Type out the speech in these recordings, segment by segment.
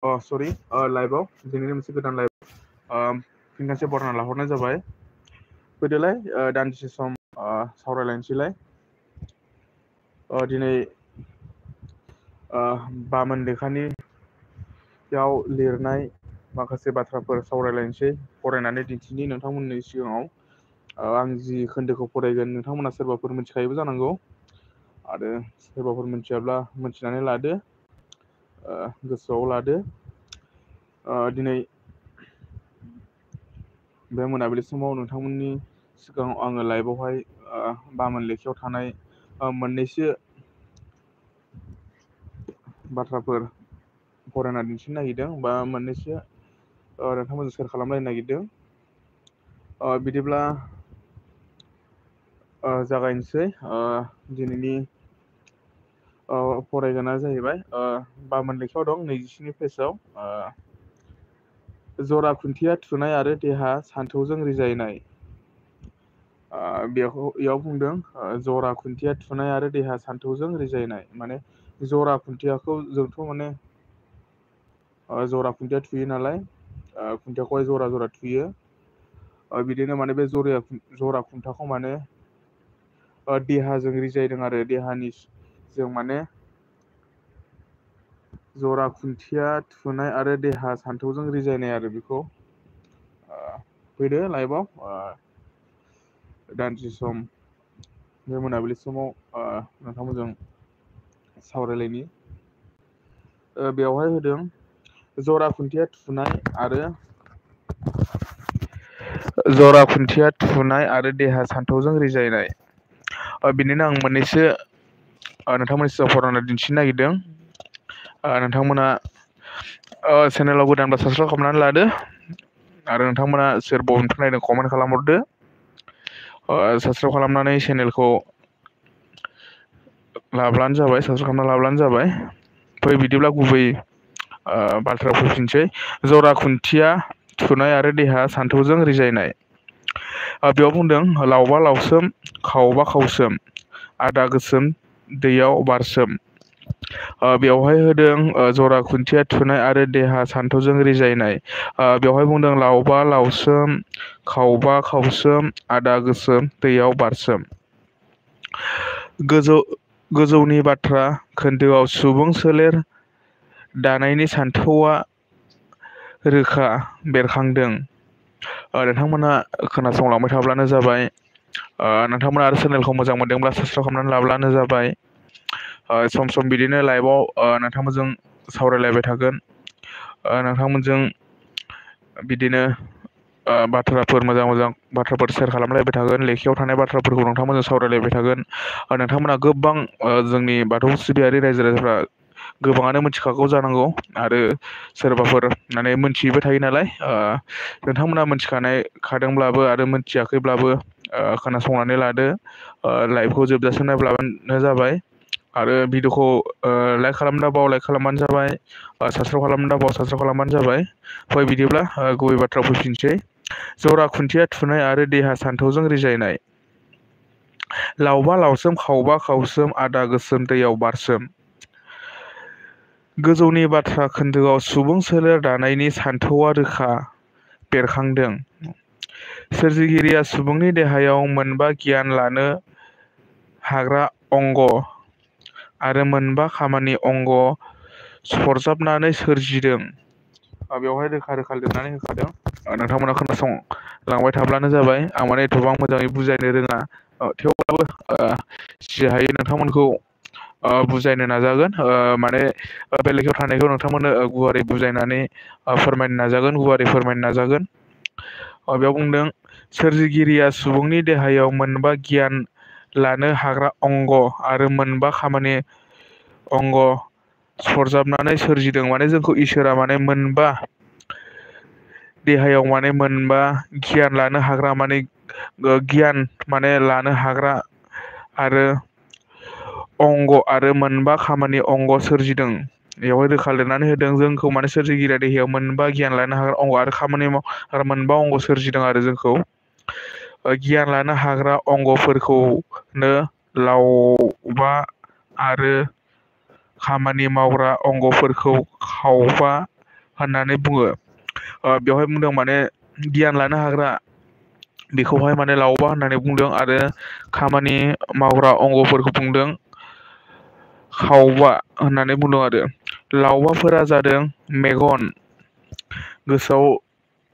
सरि लाइभआव दिनैनि मोनसे गोदान लाइभ फिन खनसे बरायना लाहरनाय जाबाय। फैदोलाय दान्दिसे सम सावरायलायनोसैलाय। दिनै बामोन लेखानि याव लिरनाय माखासे बाथ्राफोर सावरायलायनोसै, फरायनानै दिन्थिनि नोंथांमोननि सिगाङाव। आं जि खोन्दोखौ फरायगोन नोंथांमोना सोरबाफोर मिथिखायोबो जानांगौ, आरो सोरबाफोर मिथियाब्ला मिथिनानै लादो, गोसोआव लादो। दिनै बे मोनाबिलि समाव नोंथांमोननि सिगाङाव आङो लाइभआवहाय बामोन लेखायाव थानाय मोननैसो बाथ्राफोर फरायना दिन्थिनो नागिरदों, बा मोननैसो नोंथांमोनजों सेयार खालामलायनो नागिरदों। बिदिब्ला जागायनोसै। दिनैनि फरायगोना जाहैबाय बामोन लेखायाव दं 26 पेजाव जरा खुन्थिया थुनाय आरो देहा सान्थौजों रिजायनाय। बेयाव बुंदों जरा खुन्थिया थुनाय आरो देहा सान्थौजों रिजायनाय। माने जरा खुन्थियाखौ जोंथ' माने जरा खुन्थिया थुयो नालाय, खुन्थियाखौहाय जरा जरा थुयो। बिदिनो माने बे जरा खुन्थाखौ माने देहाजों रिजायदों आरो देहानि जों माने जरा खुन्थिया थुनाय आरो देहा सान्थौजों रिजायनाय आरो बेखौ फैदो लाइभआव दान्दिसे सम बे मोनाबिलि समाव नोंथांमोनजों सावरायलायनि। बेवहाय होदों जरा खुन्थिया थुनाय आरो देहा सान्थौजों रिजायनाय। बिनिनो आं मोननैसो नोंथांमोननि सिगाङाव फरायना दिन्थिनो नागिरदों। नोंथांमोना चेनेलाव गोदानबा साबसक्राइब खालामनानै लादो, आरो नोंथांमोना सोर बबेनिफ्राय नायदों कमेन्ट खालामहरदो। साबसक्राइब खालामनानै चेनेलखौ लाब्लानो जाबाय, साबसक्राइब खालामना लाब्लानो जाबाय। बिदिब्ला गुबै बाथ्रायाव फैफिनसै। जरा खुन्थिया थुनाय आरो देहा सान्थौजों रिजायनाय। बेयाव बुंदों लावबा लावसोम खावबा खावसोम आदा गोसोम दैयाव बारसोम। बेवहाय होदों जरा खुन्थिया थुनाय आरो देहा सान्थौजों रिजायनाय। बेवहाय बुंदों लावबा लावसोम खावबा खावसोम आदा गोसोम दैयाव बारसोम। गोजौनि बाथ्रा खोन्दोआव सुबुं सोलेर दानायनि सान्थौआ रोखा बेरखांदों। नोंथांमोना खोनासंलांबाय थाब्लानो जाबाय। नोंथांमोना आरो चेनेलखौ मोजां मोनदोंब्ला साबसक्राइब खालामनानै लाब्लानो जाबाय। सम सम बिदिनो लाइभआव नोंथांमोनजों सावरायलायबाय थागोन। नोंथांमोनजों बिदिनो बाथ्राफोर मोजां मोजां बाथ्राफोर सेयार खालामलायबाय थागोन। लेखायाव थानाय बाथ्राफोरखौ नोंथांमोनजों सावरायलायबाय थागोन। नोंथांमोना गोबां जोंनि बाथौ सिबियारि रायजो राजाफ्रा गोबाङानो मिथिखागौ जानांगौ, आरो सोरबाफोर माने मोनथियैबो थायो नालाय। नोंथांमोना मोनथिखादोंब्लाबो आरो मोनथियाखैब्लाबो खोनासंनानै लादो। लाइभखौ जोबजासिम नायब्लानो जाबाय। आरो भिडिअखौ लाइक खालामनो दाबाव लाइक खालामबानो जाबाय। साबसक्राइब खालामनो दाबाव साबसक्राइब खालामबानो जाबाय। बिदिब्ला गुबै बाथ्रायाव फैफिनसै। जरा खुन्थिया थुनाय आरो देहा सान्थौजों रिजायनाय। लावबा लावसोम खावबा खावसोम आदा गोसोम दैयाव बारसोम। गोजौनि बाथ्रा खोन्दोआव सुबुं सोलेर दानायनि सान्थौआ रोखा बेरखांदों। सोरजिगिरिया सुबुंनि देहायाव मोनबा गियान लानो हाग्रा अंग आरो मोनबा खामानि अंग सरजाबनानै सोरजिदों। बेवहाय रोखा रोखा लिरनानै होखादों। नोंथांमोना खोनासंलांबाय थाब्लानो जाबाय। आं माने एथबां मोजाङै बुजायनो रोङा, थेवब्लाबो जि हायो नोंथांमोनखौ बुजायनो नाजागोन। माने बे लेखायाव थानायखौ नोंथांमोननो गुवारै बुजायनानै फोरमायनो नाजागोन, गुवारै फोरमायनो नाजागोन। बेयाव बुंदों सोरजिगिरिया सुबुंनि देहायाव मोनबा गियान लानो हाग्रा अंग आरो मोनबा खामानि अंग सरजाबनानै सोरजिदों। माने जोंखौ इसोरा माने मोनबा देहायाव माने मोनबा गियान लानो हाग्रा, माने गियान माने लानो हाग्रा आरो अंग आरो मोनबा खामानि अंग सोरजिदों। बेवहाय रोखा लिरनानै होदों जोंखौ माने सोरजिगिरिया देहायाव मोनबा गियान लानो हाग्रा अंग आरो खामानि आरो मोनबा अंग सोरजिदों। आरो जोंखौ गियान लानो हाग्रा अंगफोरखौनो लावबा आरो खामानि मावग्रा अंगफोरखौ खावबा होननानै बुङो। बेवहाय बुंदों माने गियान लानो हाग्रा बेखौहाय माने लावबा होननानै बुंदों आरो खामानि मावग्रा अंगफोरखौ बुंदों खावबा होननानै बुंदों आरो लावबाफोरा जादों मेगन। गोसोआव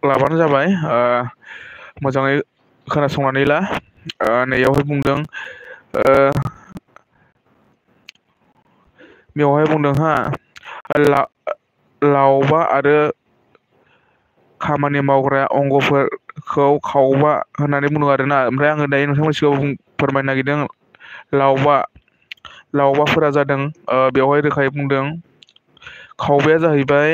लाबानो जाबाय मोजाङै खोनासंनानै ला नैयावहाय बुंदों बेवहाय बुंदों लावबा आरो खामानि मावग्रा अंगफोरखौ खावबा होननानै बुंदों आरोना। ओमफ्राय आङो दायो नोंथांमोननि सिगाङाव फोरमायनो नागिरदों लावबाफोरा जादों बेवहाय रोखायै बुंदों खावबाया जाहैबाय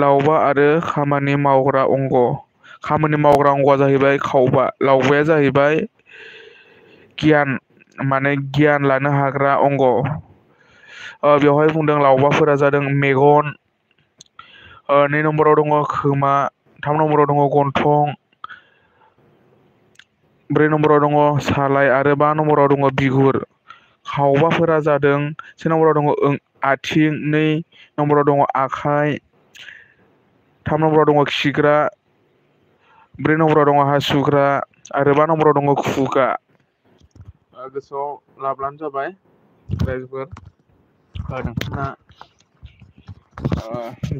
लावबा आरो खामानि मावग्रा अंग। खामानि मावग्रा अंगआ जाहैबाय खावबा, लावबाया जाहैबाय गियान माने गियान लानो हाग्रा अंग। बेवहाय बुंदों लावबाफोरा जादों मेगन, 2 नम्बराव दङ खोमा, 3 नम्बराव दङ गन्थं, 4 नम्बराव दङ सालाय आरो 5 नम्बराव दङ बिगुर। खावबाफोरा जादों 1 नम्बराव दङ आथिं, 2 नम्बराव दङ आखाइ, 3 नम्बराव दङ खिग्रा, 4 नम्बराव दङ हासुग्रा आरो 5 नम्बराव दङ खुगा। गोसोआव लाब्लानो जाबाय रायजोफोर। नोंथांमोना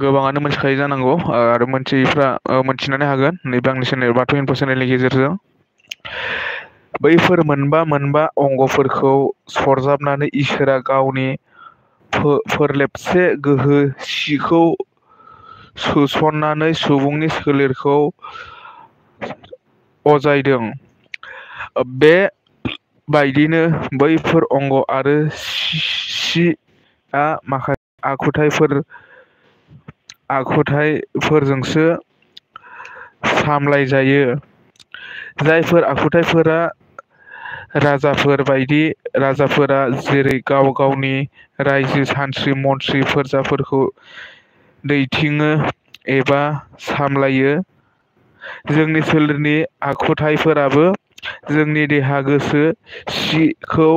गोबाङानो मिथिखायो जानांगौ आरो मोनथियैफ्रा मोनथिनानै हागोन नैबे आंनि चेनेल बाथौ इनफो चेनेलनि गेजेरजों। बैफोर मोनबा अंगफोरखौ सरजाबनानै इसोरा गावनि फोरलेबसे गोहो सिखौ सोसननानै सुबुंनि सोलेरखौ अजायदों। बे बायदिनो बैफोर अंग आरो सिआ माखासे आखुथाइफोरजोंसो सामलायजायो। जायफोर आखुथाइफोरा राजाफोर बायदि राजाफोरा जेरै गाव गावनि रायजो सानथ्रि मन्थ्रि फोरजाफोरखौ दैथिङो एबा सामलायो, जोंनि सोलेरनि आखुथाइफोराबो जोंनि देहा गोसो सिखौ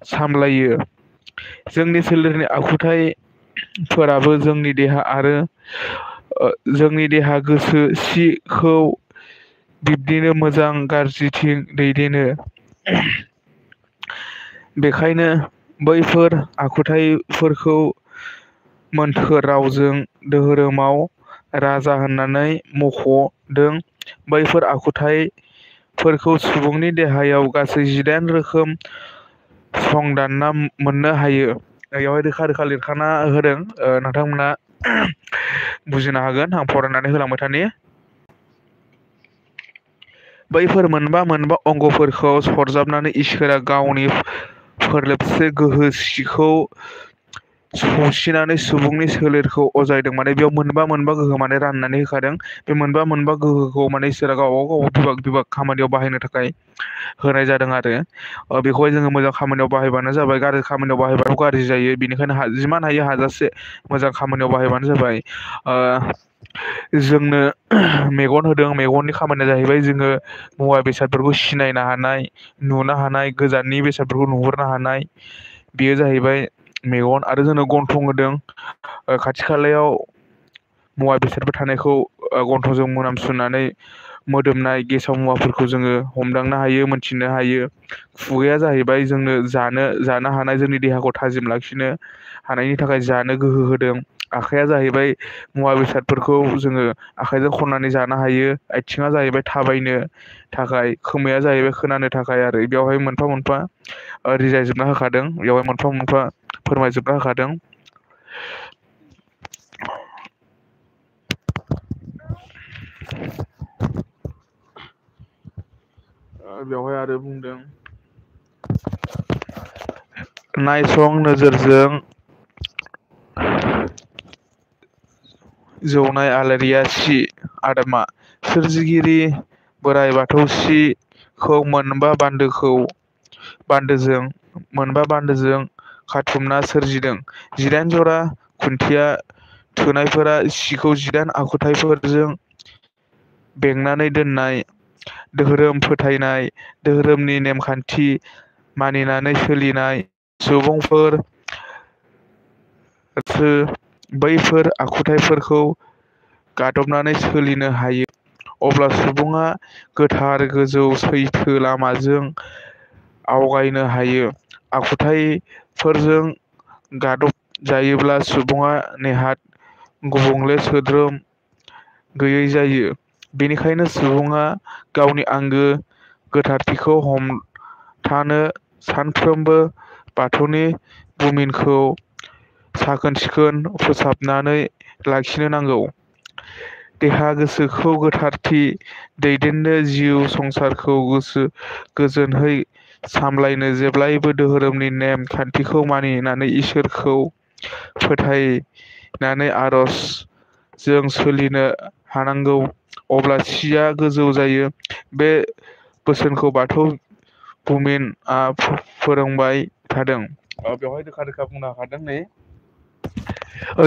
सामलायो। जोंनि सोलेरनि आखुथाइफोराबो जोंनि देहा आरो जोंनि देहा गोसो सिखौ बिब्दिनो मोजां गाज्रिथिं दैदेनो। बेखायनो बैफोर आखुथाइफोरखौ मोन्थोर रावजों धोरोमाव राजा होननानै मख'दों। बैफोर आखुथाइफोरखौ सुबुंनि देहायाव गासै 18 रोखोम संदानना मोननो हायो। बेयावहाय रोखा रोखा लिरखाना होदों, नोंथांमोना बुजिनो हागोन आं फरायनानै होलांबाय थानि। बैफोर मोनबा अंगफोरखौ सरजाबनानै इसोरा गावनि फोरलेबसे गोहो सिखौ सौसिनानै सुबुंनि सोलेरखौ अजायदों। माने बेयाव मोनबा गोहो माने राननानै होखादों। बे मोनबा गोहोखौ माने इसोरा गावबा गाव खामानियाव बाहायनो थाखाय होनाय जादों आरो बेखौहाय जोङो मोजां खामानियाव बाहायबानो जाबाय, गाज्रि खामानियाव बाहायबाथ' गाज्रि जायो। बेनिखायनो जिमान हायो हाजासे मोजां खामानियाव बाहायबानो जाबाय। जोंनो मेगन होदों, मेगननि खामानिया जाहैबाय जोङो मुवा बेसादफोरखौ सिनायनो हानाय, नुनो हानाय, गोजाननि बेसादफोरखौ नुहुरनो हानाय, बेयो जाहैबाय मेगन। आरो जोंनो गन्थं होदों, खाथि खालायाव मुवा बेसादफोर थानायखौ गन्थंजों मोनामसुनानै मोदोमनाय गेसाव मुवाफोरखौ जोङो हमदांनो हायो, मोनथिनो हायो। खुगाया जाहैबाय जोंनो जानो हानाय, जोंनि देहाखौ थाजिम लाखिनो हानायनि थाखाय जानो गोहो होदों। आखाइया जाहैबाय मुवा बेसादफोरखौ जोङो आखाइजों खननानै जानो हायो। आथिङा जाहैबाय थाबायनो थाखाय, खोमाया जाहैबाय खोनानो थाखाय। आरो बेयावहाय मोनफा मोनफा रिजायजोबना होखादों, बेवहाय मोनफा मोनफा फोरमायजोबना होखादों। बेवहाय आरो बुंदों नायसं नोजोरजों जौनाय आलारिया सि आदमा सोरजिगिरि बोराइ बाथौ सिखौ मोनबा बान्दोजों खाथुमना सोरजिदों। 18 जरा खुन्थिया थुनायफोरा सिखौ 18 आखुथाइफोरजों बेंनानै दोननाय। धोरोम फोथायनाय, धोरोमनि नेमखान्थि मानिनानै सोलिनाय सुबुंफोर बैफोर आखुथाइफोरखौ गादबनानै सोलिनो हायो, अब्ला सुबुङा गोथार, गोजौ, सैथो लामाजों आवगायनो हायो। आखुथाइफोरजों गादबजायोब्ला सुबुङा नेहाथ गुबुंले, सोद्रोम गैयै जायो। बेनिखायनो सुबुङा गावनि आंगो गोथारथिखौ हमथानो सानफ्रोमबो बाथौनि बुमिनखौ साखोन-सिखोन फोसाबनानै लाखिनो नांगौ। देहा गोसोखौ गोथारथि दैदेननो, जिउ संसारखौ गोजोनहै सामलायनो जेब्लायबो धोरोमनि नेम खान्थिखौ मानिनानै इसोरखौ फोथायनानै आरजजों सोलिनो हानांगौ। अब्ला सिया गोजौ जायो। बे बोसोनखौ बाथौ बुमिनआ फोरोंबाय थादों। बेवहाय रोखा रोखा बुंनो हादों नै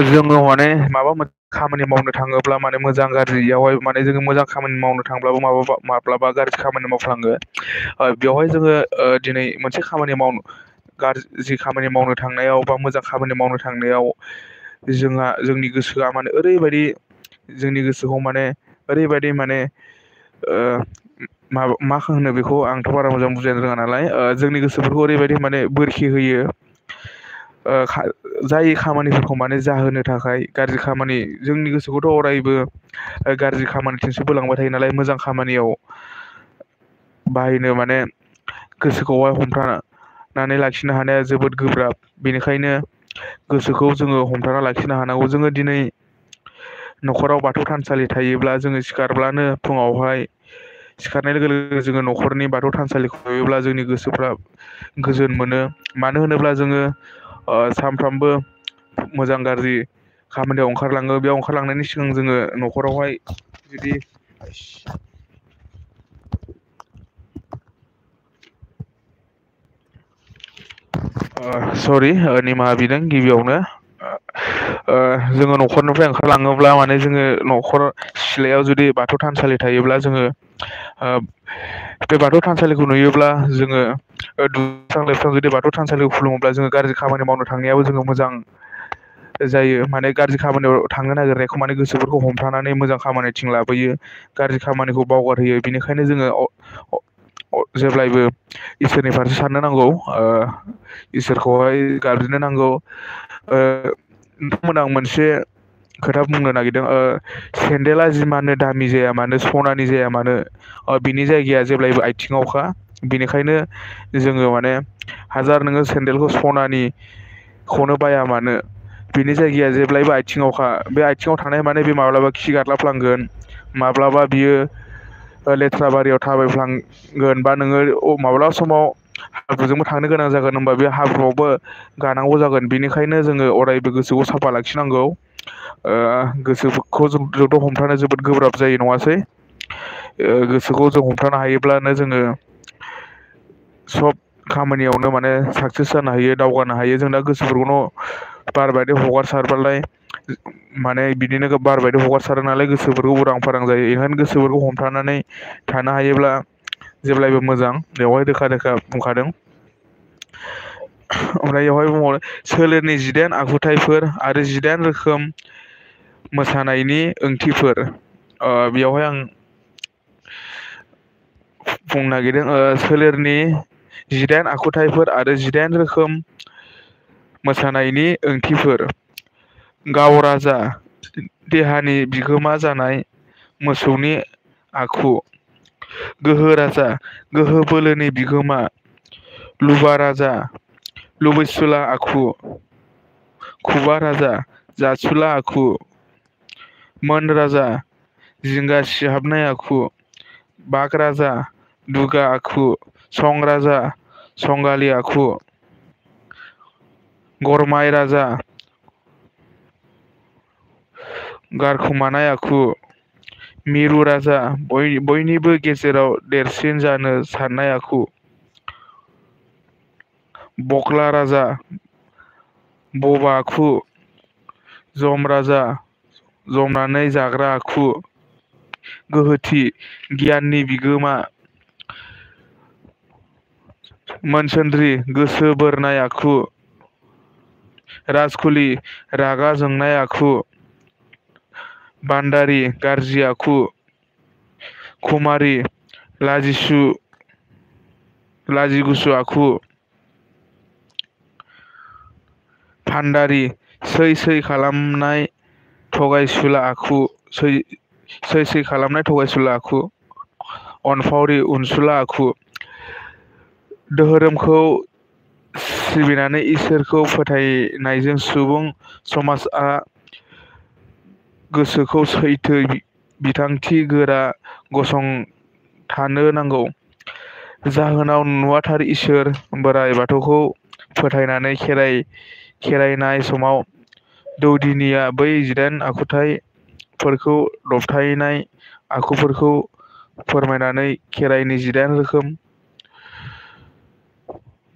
जोङो माने माबा मोनसे खामानि मावनो थाङोब्ला माने मोजां गाज्रियावहाय माने जोङो मोजां खामानि मावनो थांब्लाबो माब्लाबा गाज्रि खामानि मावफ्लाङो। बेवहाय जोङो दिनै मोनसे गाज्रि खामानि मावनो थांनायाव बा मोजां खामानि मावनो थांनायाव जोंनि गोसोआ माने ओरैबायदि जोंनि गोसोखौ माने ओरैबायदि माने मा होनो बेखौ आंथ' बारा मोजां बुजायनो रोङा नालाय जोंनि गोसोफोरखौ ओरैबायदि माने बोरखि होयो। जाय खामानिफोरखौ माने जाहोनो थाखाय गाज्रि खामानि जोंनि गोसोखौथ' अरायबो गाज्रि खामानिथिंसो बोलांबाय थायो नालाय, मोजां खामानियाव बाहायनो माने गोसोखौहाय हमथानानै लाखिनो हानाया जोबोद गोब्राब। बेनिखायनो गोसोखौ जोङो हमथाना लाखिनो हानांगौ। जोङो दिनै न'खराव बाथौ थानसालि थायोब्ला जोङो सिखारब्लानो फुङावहाय सिखारनाय लोगो लोगो जोङो न'खरनि बाथौ थानसालिखौ नुयोब्ला जोंनि गोसोफ्रा गोजोन मोनो। मानो होनोब्ला जोङो सानफ्रामबो मोजां गाज्रि खामानियाव ओंखारलाङो। बेयाव ओंखारलांनायनि सिगां जोङो न'खरावहाय जुदि निमाहा बिदों गिबियावनो जोङो न'खरनिफ्राय ओंखारलाङोब्ला माने जोङो न'खर सिथ्लायाव जुदि बाथौ थानसालि थायोब्ला जोङो बे बाथौ थानसालिखौ नुयोब्ला जोङो दुगैस्रां लोबस्रां जुदि बाथौ थानसालिखौ खुलुमोब्ला जोङो गाज्रि खामानि मावनो थांनायाबो जोङो मोजां जायो। माने गाज्रि खामानियाव थांनो नागिरनायखौ माने गोसोफोरखौ हमथानानै मोजां खामानिथिं लाबोयो, गाज्रि खामानिखौ बावगारहोयो। बेनिखायनो जोङो जेब्लायबो इसोरनि फारसे साननो नांगौ, इसोरखौहाय गाबज्रिनो नांगौ। नोंथांमोन आं मोनसे खोथा बुंनो नागिरदों। सेन्देला जिमाननो दामि जाया मानो, सनानि जाया मानो, बिनि जायगाया जेब्लायबो आथिङावखा। बेनिखायनो जोङो माने हाजार नोङो सेन्देलखौ सनानिखौनो बाया मानो, बिनि जायगाया जेब्लायबो आथिङावखा। बे आथिङाव थानाय माने बे माब्लाबा खि गादलाफ्लांगोन, माब्लाबा बियो लेथ्रा बारियाव थाबायफ्लांगोन, बा नोङो माब्लाबा समाव हाब्रुजोंबो थांनो गोनां जागोन। होनबा बे हाब्रुआवबो गानांगौ जागोन। बेनिखायनो जोङो अरायबो गोसोखौ साफा लाखिनांगौ। गोसोखौ जोंथ' हमथानो जोबोद गोब्राब जायो नङासै? गोसोखौ जों हमथानो हायोब्लानो जोङो सब खामानियावनो माने साक्सेस जानो हायो, दावगानो हायो। जों दा गोसोफोरखौनो बार बायदि हगारसारबालाय माने बिदिनो बार बायदि हगारसारो नालाय गोसोफोरखौ उरां फारां जायो। ओंखायनो गोसोफोरखौ हमथानानै थानो हायोब्ला जेब्लायबो मोजां। बेवहाय रोखा रोखा बुंखादों। ओमफ्राय बेवहाय बुंबावो सोलेरनि 18 आखुथाइफोर आरो 18 रोखोम मोसानायनि ओंथिफोर। बेयावहाय आं बुंनो नागिरदों सोलेरनि 18 आखुथाइफोर आरो 18 रोखोम मोसानायनि ओंथिफोर। गाव राजा, देहानि बिगोमा जानाय मोसौनि आखु। गोहो राजा, गोहो बोलोनि बिगोमा। लुबा राजा, लुबैसुला आखु। खुगा राजा, जासुला आखु। मोन राजा, जिंगा सिहाबनाय आखु। बाग राजा, दुगा आखु। सं राजा, संगालि आखु। गरमाय राजा, गारखोमानाय आखु। मिरु राजा, बयनिबो गेजेराव देरसिन जानो साननाय आखु। बख्ला राजा, बबा आखु। जम राजा, जमनानै जाग्रा आखु। गोहोथि, गियाननि बिगोमा। मोनसोन्द्रि, गोसो बोरनाय आखु। राजखुलि रागा जोंनाय आखु, बान्दारि गाज्रि आखु, खुमारि लाजिगुसु आखु, भान्दारि सै खालामनाय थगायसुला आखु, अनफावरि अनसुला आखु। धोरोमखौ सिबिनानै इसोरखौ फोथायनायजों सुबुं समाजआ गोसोखौ सैथो बिथांखि गोरा गसंथानो नांगौ। जाहोनाव नुवाथारि इसोर बोराइ बाथौखौ फोथायनानै खेराइनाय समाव दौदिनिया बै 18 आखुथाइफोरखौ दबथायनाय आखुफोरखौ फोरमायनानै खेराइनि 18 रोखोम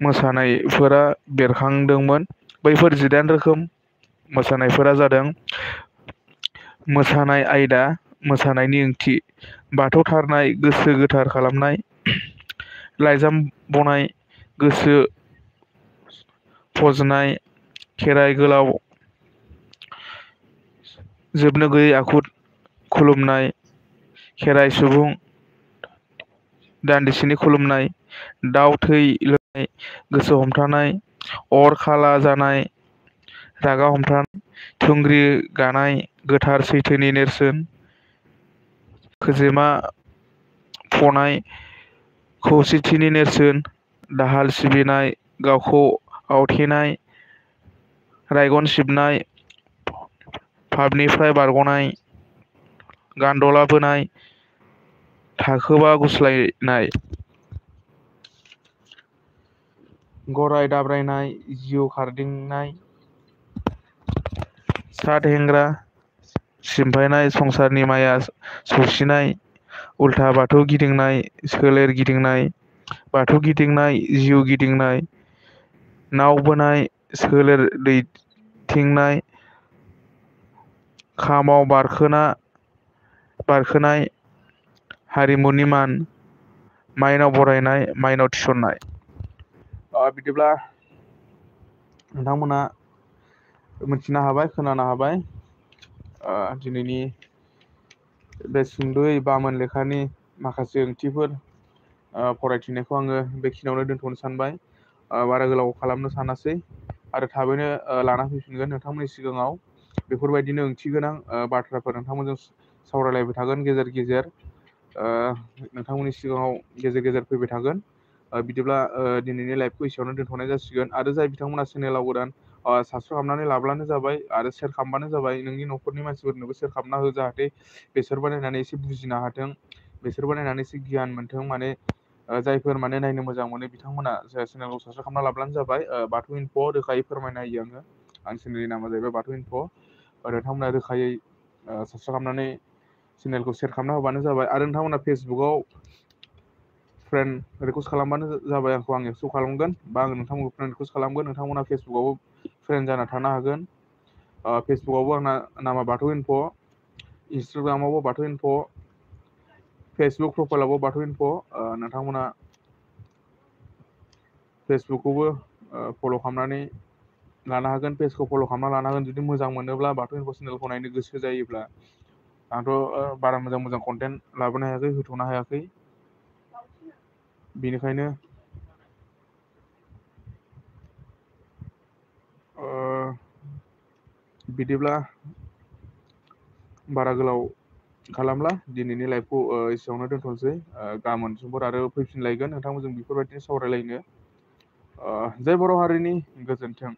मोसानायफोरा बेरखांदोंमोन। बैफोर 18 रोखोम मोसानायफोरा जादों: मोसानाय आयदा, मोसानायनि ओंथि, बाथौ थारनाय, गोसो गोथार खालामनाय, लाइजाम बनाय, गोसो फजनाय, खेराइ गोलाव, जोबनो गैयै आखु खुलुमनाय, खेराइ सुबुं दान्दिसेनि खुलुमनाय, दाउ थै लोंनाय, गोसो हमथानाय, अर खाला जानाय, रागा हमथानाय, थुंग्रि गानाय, गोथार सैथोनि नेरसोन, खोजोमा फनाय, खौसेथिनि नेरसोन, दाहाल सिबिनाय, गावखौ आवथेनाय, रायगन सिबनाय, पापनिफ्राय बारग'नाय, गान्द'ला बोनाय, थाखोबा गुस्लायनाय, गराय दाब्रायनाय, जिउ खारदिंनाय, सात हेंग्रा सिमफायनाय, संसारनि माया सौसिनाय, उल्था बाथौ गिदिंनाय, सोलेर गिदिंनाय, बाथौ गिदिंनाय, जिउ गिदिंनाय, नाव बोनाय, सोलेर दैथिंनाय, खामाव बारखोनाय, हारिमुनि मान, माइनाव बरायनाय, माइनाव थिसननाय। बिदिब्ला नोंथांमोना मिथिनो हाबाय, खोनानो हाबाय। दिनैनि बे सुंद'यै बामोन लेखानि माखासे ओंथिफोर फरायथिनायखौ आङो बेखिनियावनो दोनथ'नो सानबाय। बारा गोलाव खालामनो सानासै आरो थाबैनो लाना फैफिनगोन नोंथांमोननि सिगाङाव। बेफोरबायदिनो ओंथि गोनां बाथ्राफोर नोंथांमोनजों सावरायलायबाय थागोन गेजेर गेजेर। नोंथांमोननि सिगाङाव गेजेर गेजेर फैबाय थागोन। बिदिब्ला दिनैनि लाइभखौ एसेयावनो दोनथ'नाय जासिगोन। आरो जाय बिथांमोना चेनेलाव गोदान साबस्क्राइब खालामनानै लाब्लानो जाबाय आरो शेयार खालामबानो जाबाय। नोंनि न'खरनि मानसिफोरनोबो शेयार खालामना हो, जाहाथे बिसोरबो नायनानै एसे बुजिनो हाथों, बिसोरबो नायनानै एसे गियान मोनथों। माने जायफोर माने नायनो मोजां मोनो बिथांमोना चेनेलखौ साबस्क्राइब खालामना लाब्लानो जाबाय। बाथौ इनफ' रोखायै फोरमायना होयो आङो। आंनि चेनेलनि नामा जाहैबाय बाथौ इनफ'। नोंथांमोना रोखायै साबस्क्राइब खालामनानै चेनेलखौ शेयार खालामना होबानो जाबाय। आरो नोंथांमोना फेसबुकाव फ्रेन्ड रिकुवेस्ट खालामबानो जाबाय। आंखौ आं एक्सेप्ट खालामगोन बा आं नोंथांमोनखौ फ्रेन्ड रिकुवेस्ट खालामगोन। नोंथांमोना फेसबुकावबो फ्रेन्ड जाना थानो हागोन। फेसबुकावबो आंना नामा बाथौ इनफ', इन्सटाग्रामावबो बाथौ इनफ', फेसबुक प्रफाइलावबो बाथौ इनफ'। नोंथांमोना फेसबुकखौबो फल' खालामनानै लानो हागोन, पेजखौ फल' खालामना लानो हागोन। जुदि मोजां मोनोब्ला बाथौ इनफ' चेनेलखौ नायनो गोसो जायोब्ला। आंथ' बारा मोजां कन्टेन्ट लाबोनो हायाखै, होथ'नो हायाखै। बेनिखायनो बिदिब्ला बारा गोलाव खालामला दिनैनि लाइभखौ एसेयावनो दोनथ'नोसै। गाबोन समफोर आरो फैफिनलायगोन नोंथांमोनजों बेफोरबायदिनो सावरायलायनो। जय बर' हारिनि गोजोन्थों।